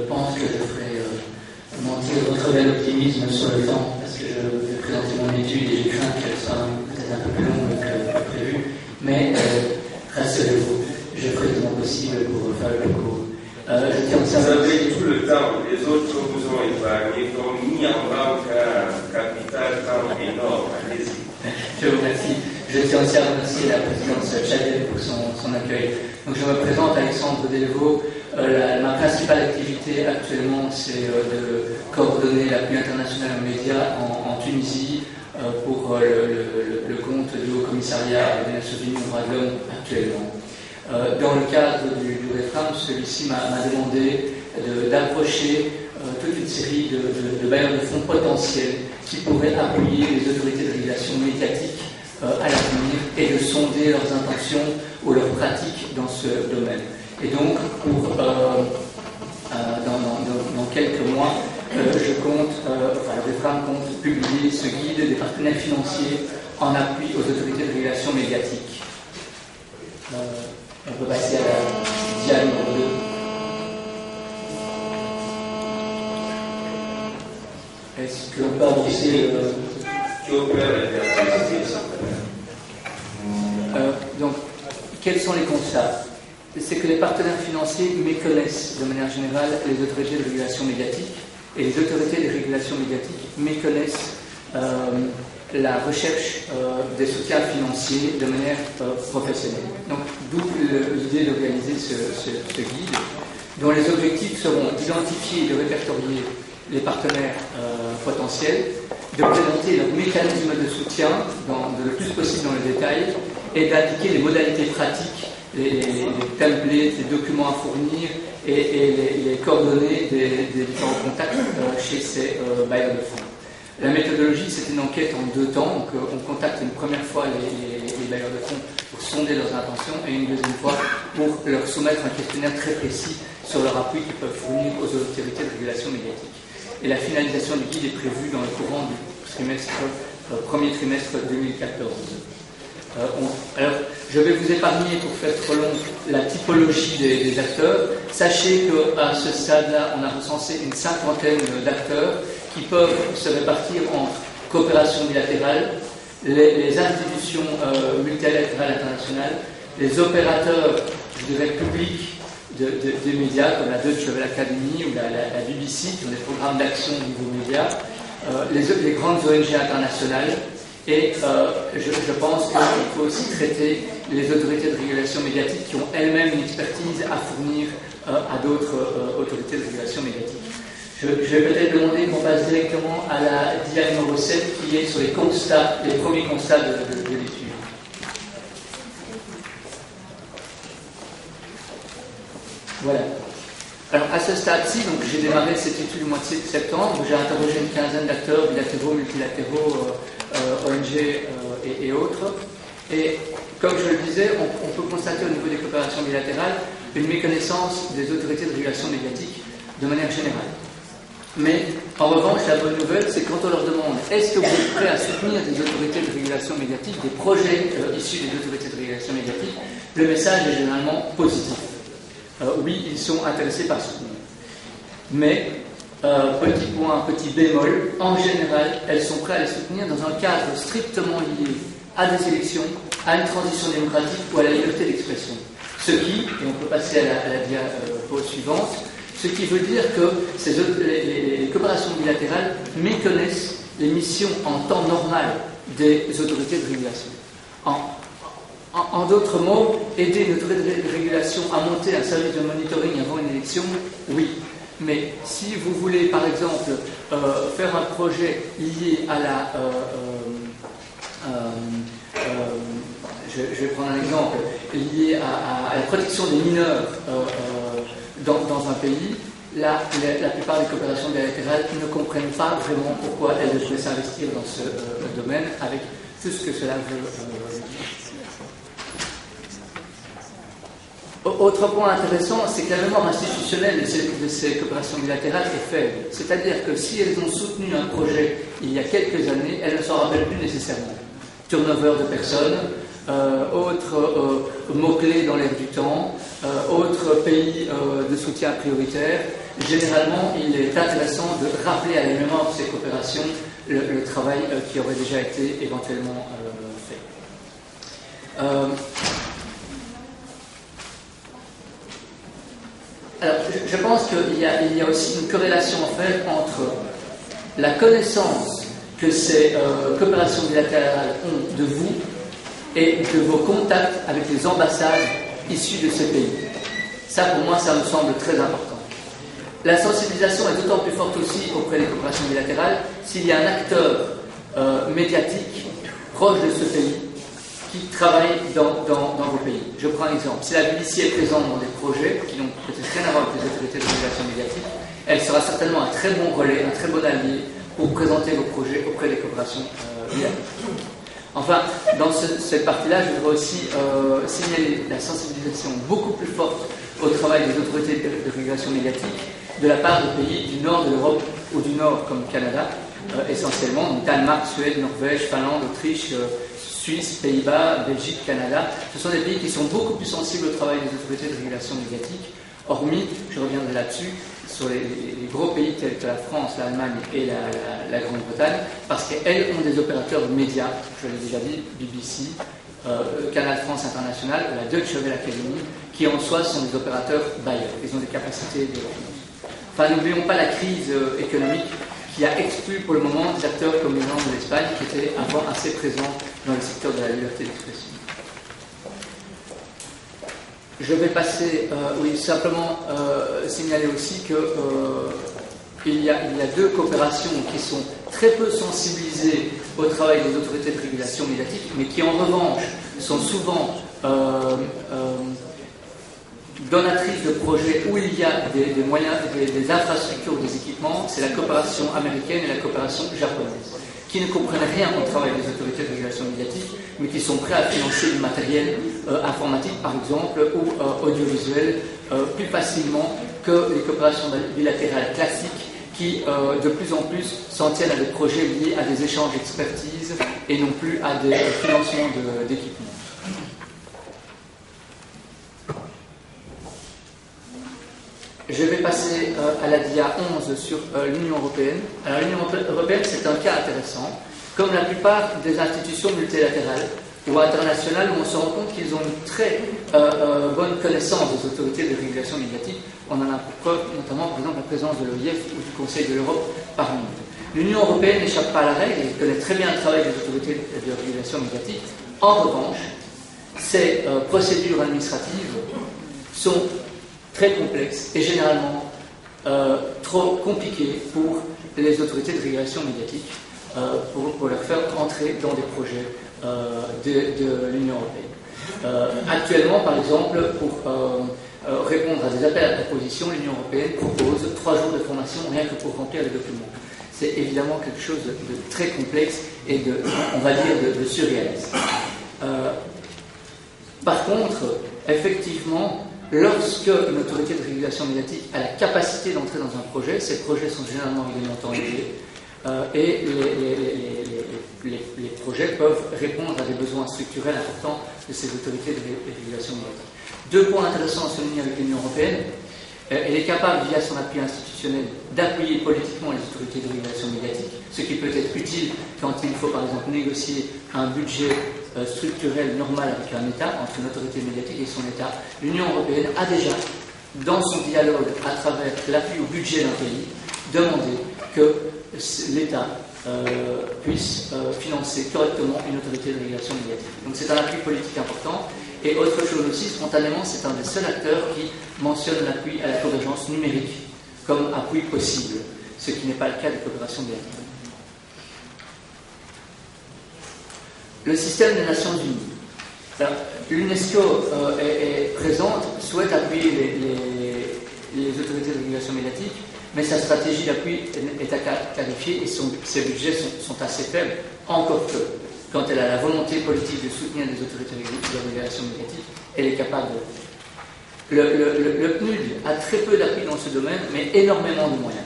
pense que je ferai mentir votre bel optimisme sur le temps, parce que je vais présenter mon étude et je crains qu'elle soit peut-être un peu plus longue que prévu. Mais rassurez-vous, je ferai tout mon possible pour faire le cours. Je tiens Vous avez tout le temps, les autres vous ont épargné, comme mis en banque un capital temps énorme. Allez-y. Je vous remercie. Je tiens aussi à remercier la présidente Chadel pour son accueil. Donc je me présente Alexandre Delvaux. Ma principale activité actuellement, c'est de coordonner l'appui international aux médias en Tunisie pour le compte du Haut Commissariat des Nations Unies aux droits de l'homme actuellement. Dans le cadre du REFRAM, celui-ci m'a demandé d'approcher toute une série de bailleurs de fonds potentiels qui pourraient appuyer les autorités de régulation médiatique à l'avenir et de sonder leurs intentions ou leurs pratiques dans ce domaine. Et donc, dans quelques mois, le REFRAM compte publier ce guide des partenaires financiers en appui aux autorités de régulation médiatique. On peut passer à la dia numéro 2. Est-ce qu'on peut avancer donc, quels sont les constats? C'est que les partenaires financiers méconnaissent de manière générale les autorités de régulation médiatique et les autorités de régulation médiatique méconnaissent la recherche des soutiens financiers de manière professionnelle. Donc, d'où l'idée d'organiser ce guide, dont les objectifs seront d'identifier et de répertorier les partenaires potentiels, de présenter leurs mécanismes de soutien le plus possible dans le détail et d'indiquer les modalités pratiques, les templates, les documents à fournir et les coordonnées des différents contacts chez ces bailleurs de fonds. La méthodologie, c'est une enquête en 2 temps. Donc, on contacte une première fois les bailleurs de fonds pour sonder leurs intentions et une deuxième fois pour leur soumettre un questionnaire très précis sur leur appui qu'ils peuvent fournir aux autorités de régulation médiatique. Et la finalisation du guide est prévue dans le courant du premier trimestre 2014. Alors, je vais vous épargner, pour faire trop long, la typologie des acteurs. Sachez qu'à ce stade-là, on a recensé une 50aine d'acteurs qui peuvent se répartir entre coopération bilatérale, les institutions multilatérales internationales, les opérateurs, je dirais, publics des médias, comme la Deutsche Welle Academy ou la BBC, qui ont des programmes d'action au niveau média, les grandes ONG internationales, et je pense qu'il faut aussi traiter les autorités de régulation médiatique qui ont elles-mêmes une expertise à fournir à d'autres autorités de régulation médiatique. Je vais peut-être demander qu'on passe directement à la dia numéro 7 qui est sur les premiers constats de l'étude. Voilà. Alors à ce stade-ci, donc j'ai démarré cette étude au mois de septembre, j'ai interrogé une quinzaine d'acteurs bilatéraux, multilatéraux, ONG et autres. Et comme je le disais, on peut constater au niveau des coopérations bilatérales une méconnaissance des autorités de régulation médiatique de manière générale. Mais en revanche, la bonne nouvelle, c'est quand on leur demande est-ce que vous êtes prêts à soutenir des autorités de régulation médiatique, des projets issus des autorités de régulation médiatique, le message est généralement positif. Oui, ils sont intéressés par soutenir. Mais, petit point, petit bémol, en général, elles sont prêtes à les soutenir dans un cadre strictement lié à des élections, à une transition démocratique ou à la liberté d'expression. Ce qui, et on peut passer à la diapo suivante, ce qui veut dire que les coopérations bilatérales méconnaissent les missions en temps normal des autorités de régulation. En d'autres mots, aider une autorité de régulation à monter un service de monitoring avant une élection, oui. Mais si vous voulez, par exemple, faire un projet lié à la... je vais prendre un exemple, lié à la protection des mineurs dans un pays, la plupart des coopérations bilatérales ne comprennent pas vraiment pourquoi elles devraient s'investir dans ce domaine, avec tout ce que cela veut dire. Autre point intéressant, c'est que la mémoire institutionnelle de ces coopérations bilatérales est faible. C'est-à-dire que si elles ont soutenu un projet il y a quelques années, elles ne s'en rappellent plus nécessairement. Turnover de personnes, autres mots-clés dans l'air du temps, autres pays de soutien prioritaire. généralement, il est intéressant de rappeler à la mémoire de ces coopérations le travail qui aurait déjà été éventuellement fait. Alors, je pense qu'il y a aussi une corrélation en fait entre la connaissance que ces coopérations bilatérales ont de vous et de vos contacts avec les ambassades issues de ces pays. Ça, pour moi, ça me semble très important. La sensibilisation est d'autant plus forte aussi auprès des coopérations bilatérales s'il y a un acteur médiatique proche de ce pays qui travaille dans vos pays. Je prends un exemple. Si la BBC est présente dans des projets qui n'ont peut-être rien à voir avec les autorités de régulation médiatique, elle sera certainement un très bon relais, un très bon allié pour présenter vos projets auprès des coopérations bilatérales. Enfin, dans cette partie-là, je voudrais aussi signaler la sensibilisation beaucoup plus forte au travail des autorités de régulation médiatique de la part des pays du nord de l'Europe ou du nord comme Canada, essentiellement, donc Danemark, Suède, Norvège, Finlande, Autriche, Suisse, Pays-Bas, Belgique, Canada. Ce sont des pays qui sont beaucoup plus sensibles au travail des autorités de régulation médiatique, hormis, je reviendrai là-dessus, sur les gros pays tels que la France, l'Allemagne et la Grande-Bretagne, parce qu'elles ont des opérateurs de médias, je l'ai déjà dit, BBC, Canal France International, la Deutsche Welle Academy, qui en soi sont des opérateurs bailleurs. Ils ont des capacités de finance. Enfin, n'oublions pas la crise économique qui a exclu pour le moment des acteurs comme les gens de l'Espagne qui étaient avant assez présents dans le secteur de la liberté d'expression. Je vais passer, simplement signaler aussi que il y a deux coopérations qui sont très peu sensibilisées au travail des autorités de régulation médiatique, mais qui en revanche sont souvent donatrices de projets où il y a des moyens, des infrastructures, des équipements. C'est la coopération américaine et la coopération japonaise, qui ne comprennent rien au travail des autorités de régulation médiatique, mais qui sont prêts à financer du matériel informatique, par exemple, ou audiovisuel, plus facilement que les coopérations bilatérales classiques, qui de plus en plus s'en tiennent à des projets liés à des échanges d'expertise et non plus à des financements d'équipements. Je vais passer à la dia 11 sur l'Union européenne. Alors l'Union européenne, c'est un cas intéressant. Comme la plupart des institutions multilatérales ou internationales, où on se rend compte qu'ils ont une très bonne connaissance des autorités de régulation médiatique. On en a pour preuve, notamment, par exemple, la présence de l'OIF ou du Conseil de l'Europe parmi nous. L'Union européenne n'échappe pas à la règle et connaît très bien le travail des autorités de régulation médiatique. En revanche, ces procédures administratives sont très complexes et généralement trop compliquées pour les autorités de régulation médiatique pour leur faire entrer dans des projets de l'Union européenne. Actuellement, par exemple, pour répondre à des appels à proposition, l'Union européenne propose 3 jours de formation rien que pour remplir les documents. C'est évidemment quelque chose de très complexe et on va dire, de surréaliste. Par contre, effectivement, lorsque une autorité de régulation médiatique a la capacité d'entrer dans un projet, ces projets sont généralement également élevés et les projets peuvent répondre à des besoins structurels importants de ces autorités de régulation médiatique. 2 points intéressants à souligner avec l'Union européenne. Elle est capable, via son appui institutionnel, d'appuyer politiquement les autorités de régulation médiatique, ce qui peut être utile quand il faut, par exemple, négocier un budget structurel normal avec un État, entre une autorité médiatique et son État. L'Union européenne a déjà, dans son dialogue à travers l'appui au budget d'un pays, demandé que l'État puisse financer correctement une autorité de régulation médiatique. Donc c'est un appui politique important. Et autre chose aussi, spontanément, c'est un des seuls acteurs qui mentionne l'appui à la convergence numérique comme appui possible, ce qui n'est pas le cas des coopérations bilatérales. Le système des Nations Unies. L'UNESCO est présente, souhaite appuyer les autorités de régulation médiatique, mais sa stratégie d'appui est à clarifier et ses budgets sont assez faibles, encore que, quand elle a la volonté politique de soutenir les autorités de régulation médiatique, elle est capable de. Le PNUD a très peu d'appui dans ce domaine, mais énormément de moyens.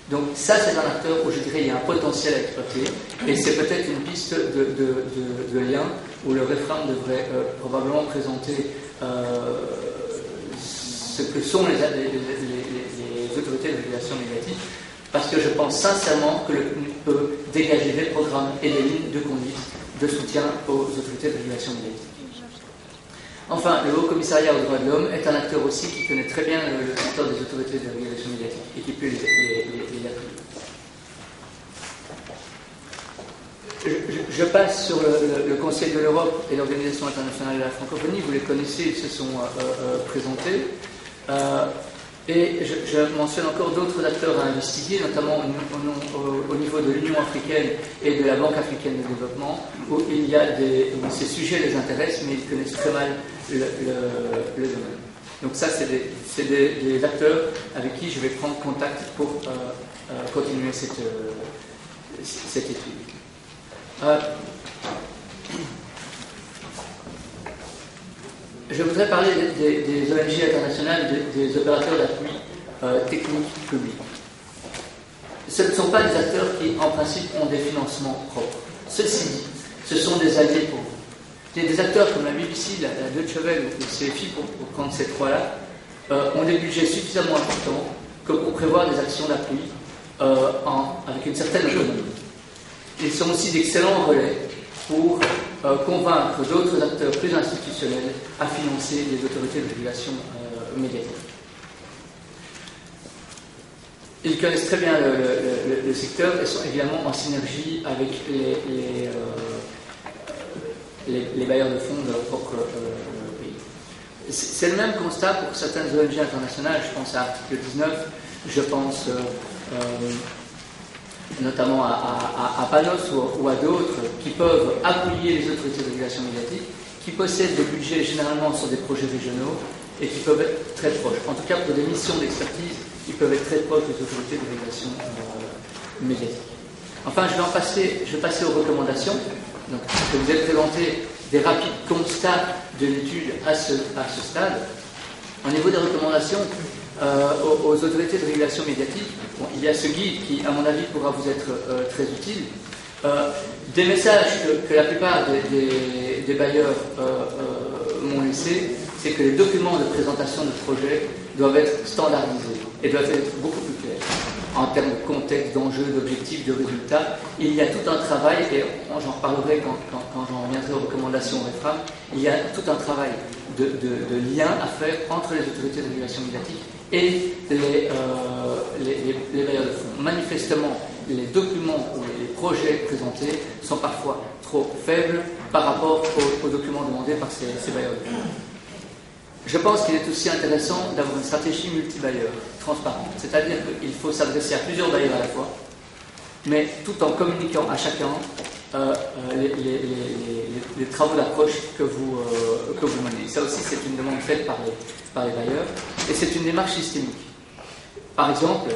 Donc ça, c'est un acteur où je dirais il y a un potentiel à exploiter, et c'est peut-être une piste de lien où le référendum devrait probablement présenter ce que sont les autorités régulation médiatique, parce que je pense sincèrement que le PNUD peut dégager des programmes et des lignes de conduite de soutien aux autorités de régulation médiatique. Enfin, le Haut Commissariat aux droits de l'homme est un acteur aussi qui connaît très bien le secteur des autorités de régulation médiatique et qui peut les appuyer. Je passe sur le Conseil de l'Europe et l'Organisation internationale de la francophonie. Vous les connaissez, ils se sont présentés. Et je mentionne encore d'autres acteurs à investiguer, notamment au niveau de l'Union africaine et de la Banque africaine de développement, où il y a ces sujets les intéressent, mais ils connaissent très mal le domaine. Donc ça, c'est des acteurs avec qui je vais prendre contact pour continuer cette étude. Je voudrais parler des ONG internationales, des opérateurs d'appui technique public. Ce ne sont pas des acteurs qui, en principe, ont des financements propres. Ceci dit, ce sont des alliés pour vous. Il y a des acteurs comme la BBC, la Deutsche Welle ou le CFI, pour prendre ces trois-là, ont des budgets suffisamment importants que pour prévoir des actions d'appui avec une certaine autonomie. Ils sont aussi d'excellents relais pour convaincre d'autres acteurs plus institutionnels à financer les autorités de régulation médiatique. Ils connaissent très bien le secteur et sont évidemment en synergie avec les bailleurs de fonds de leur propre pays. C'est le même constat pour certaines ONG internationales. Je pense à Article 19, je pense notamment à Panos ou à d'autres qui peuvent appuyer les autorités de régulation médiatique, qui possèdent des budgets généralement sur des projets régionaux et qui peuvent être très proches. En tout cas, pour des missions d'expertise, ils peuvent être très proches des autorités de régulation médiatique. Enfin, je vais passer aux recommandations. Donc, je vous ai présenté des rapides constats de l'étude à ce stade. Au niveau des recommandations, aux autorités de régulation médiatique, il y a ce guide qui, à mon avis, pourra vous être très utile. Des messages que la plupart des bailleurs m'ont laissé, c'est que les documents de présentation de projet doivent être standardisés et doivent être beaucoup plus clairs en termes de contexte, d'enjeux, d'objectifs, de résultats. Il y a tout un travail, et j'en reparlerai quand j'en reviendrai aux recommandations REFRAM, il y a tout un travail de lien à faire entre les autorités de régulation médiatique et les bailleurs de fonds. Manifestement, les documents ou les projets présentés sont parfois trop faibles par rapport aux documents demandés par ces bailleurs de fonds. Je pense qu'il est aussi intéressant d'avoir une stratégie multi-bailleurs, transparente. C'est-à-dire qu'il faut s'adresser à plusieurs bailleurs à la fois, mais tout en communiquant à chacun les travaux d'approche que vous menez. Ça aussi, c'est une demande faite par les bailleurs, et c'est une démarche systémique. Par exemple,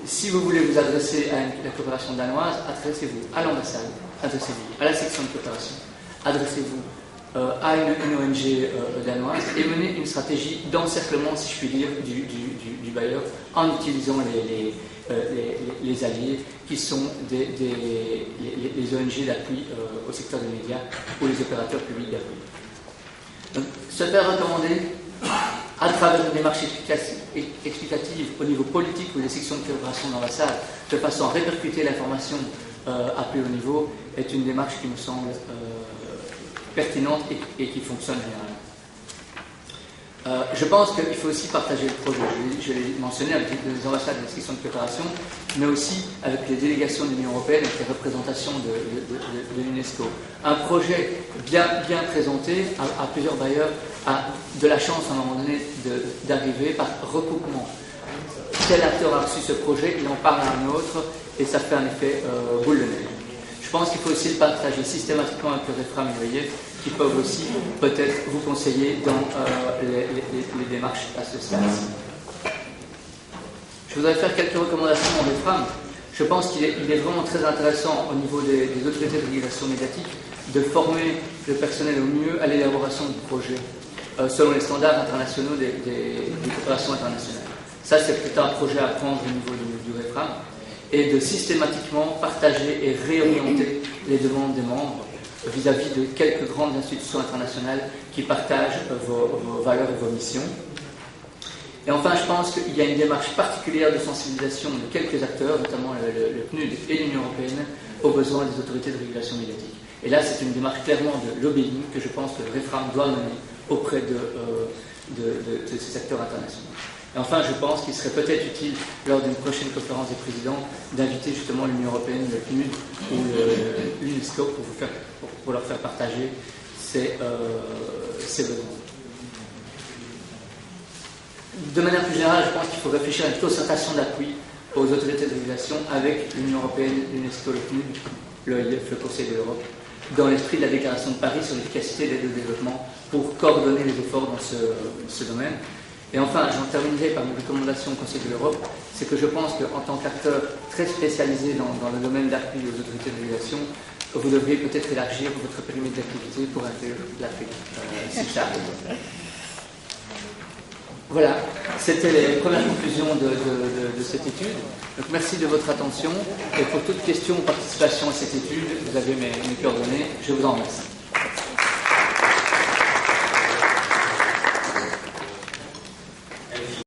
si vous voulez vous adresser à la coopération danoise, adressez-vous à l'ambassade, adressez-vous à la section de coopération, adressez-vous à une ONG danoise et mener une stratégie d'encerclement, si je puis dire, du bailleur en utilisant les alliés qui sont les ONG d'appui au secteur des médias ou les opérateurs publics d'appui. Donc, se faire recommander à travers une démarche explicative au niveau politique ou des sections de coopération d'ambassade, de façon à répercuter l'information à plus haut niveau, est une démarche qui me semble pertinente et qui fonctionne généralement. Je pense qu'il faut aussi partager le projet. Je l'ai mentionné avec les ambassades et les sections de coopération, mais aussi avec les délégations de l'Union européenne, avec les représentations de l'UNESCO. Un projet bien présenté à plusieurs bailleurs a de la chance à un moment donné d'arriver par recoupement. Tel acteur a reçu ce projet, il en parle à un autre, et ça fait un effet boule de neige. Je pense qu'il faut aussi le partager systématiquement avec le REFRAM et l'OIF, qui peuvent aussi peut-être vous conseiller dans les démarches à ce stade. Je voudrais faire quelques recommandations en REFRAM. Je pense qu'il est vraiment très intéressant au niveau des autorités de régulation médiatique de former le personnel au mieux à l'élaboration du projet selon les standards internationaux des coopérations internationales. Ça, c'est peut-être un projet à prendre au niveau du REFRAM, et de systématiquement partager et réorienter les demandes des membres vis-à-vis de quelques grandes institutions internationales qui partagent vos valeurs et vos missions. Et enfin, je pense qu'il y a une démarche particulière de sensibilisation de quelques acteurs, notamment le PNUD et l'Union européenne, aux besoins des autorités de régulation médiatique. Et là, c'est une démarche clairement de lobbying que je pense que le REFRAM doit mener auprès de ces acteurs internationaux. Et enfin, je pense qu'il serait peut-être utile, lors d'une prochaine conférence des présidents, d'inviter justement l'Union européenne, le PNUD ou l'UNESCO pour leur faire partager ces besoins. De manière plus générale, je pense qu'il faut réfléchir à une concertation d'appui aux autorités de régulation avec l'Union européenne, l'UNESCO, le PNUD, l'OIF, le Conseil de l'Europe, dans l'esprit de la déclaration de Paris sur l'efficacité de l'aide au développement pour coordonner les efforts dans ce domaine. Et enfin, j'en terminerai par une recommandation au Conseil de l'Europe, c'est que je pense qu'en tant qu'acteur très spécialisé dans le domaine d'appui aux autorités de régulation, vous devriez peut-être élargir votre périmètre d'activité pour inclure l'Afrique subsaharienne. Voilà, c'était les premières conclusions de cette étude. Donc merci de votre attention et pour toute question ou participation à cette étude, vous avez mes coordonnées. Je vous en remercie.